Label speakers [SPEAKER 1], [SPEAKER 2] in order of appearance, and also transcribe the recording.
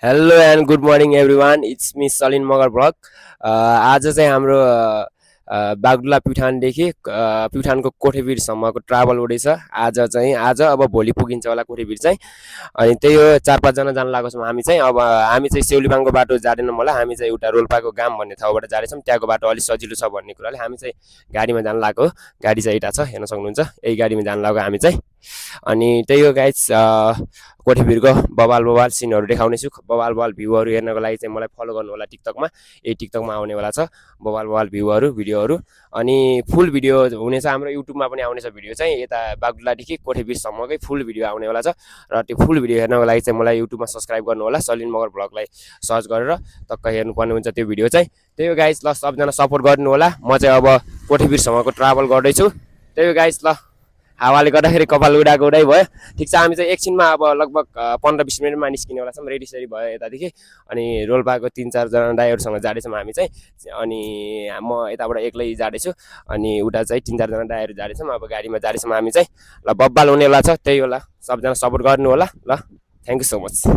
[SPEAKER 1] Hello and good morning everyone it's me saline Magar blog आज चाहिँ हाम्रो बागडुला प्युठानदेखि प्युठानको कोठेबिरसम्मको ट्राभल हुँदैछ। आज अब भोलि पुगिन्छ होला कोठेबिर चाहिँ। अनि त्यही हो 4-5 जना जान लागेको छौँ हामी चाहिँ। अब हामी चाहिँ सेउलीबाङको बाटो जाँदैनौँ होला, हामी चाहिँ एउटा रोल्पाको गाम भन्ने ठाउँबाट जाँदैछौँ। त्यहाँको बाटो अलिक सजिलो छ भन्ने कुराले हामी चाहिँ गाडीमा जान लागेको। गाडी चाहिँ यता छ, हेर्न सक्नुहुन्छ, यही गाडीमा जान लागेको हामी चाहिँ। अनि त्यही हो गाइस, कोठेबिरको बवाल सिनहरू देखाउनेछु। बवाल भ्यूहरू हेर्नको लागि चाहिँ मलाई फलो गर्नु होला टिकटकमा। यही टिकटकमा आउनेवाला छ बवाल भ्यूहरू भिडियोहरू। अनि फुल भिडियो हुनेछ हाम्रो युट्युबमा पनि आउनेछ भिडियो चाहिँ। यता बागडुलादेखि कोठेबिरसम्मकै फुल भिडियो आउनेवाला छ। र त्यो फुल भिडियो हेर्नको लागि चाहिँ मलाई युट्युबमा सब्सक्राइब गर्नु होला, सलिन मगर भ्लगलाई सर्च गरेर टक्क हेर्नुपर्ने हुन्छ त्यो भिडियो चाहिँ। त्यही हो गाइस, ल सबजना सपोर्ट गर्नु होला। म चाहिँ अब कोठेबिरसम्मको ट्राभल गर्दैछु। त्यही हो गाइस, ल हावाले गर्दाखेरि कपाल उडाएको उडाइ भयो। ठिक छ, हामी चाहिँ एकछिनमा अब लगभग 15-20 मिनटमा निस्किनेवाला छौँ। रेडी सेडी भयो यतादेखि। अनि रोल्पाको 3-4 जना ड्राइभरसँग जाँदैछौँ हामी चाहिँ। अनि म यताबाट एक्लै जाँदैछु, अनि उता चाहिँ 3-4 जना ड्राइभर जाँदैछौँ। अब गाडीमा जाँदैछौँ हामी चाहिँ। ल बब्बाल हुनेवाला छ, त्यही होला। सबजना सपोर्ट गर्नु होला। ल थ्याङ्क यू सो मच।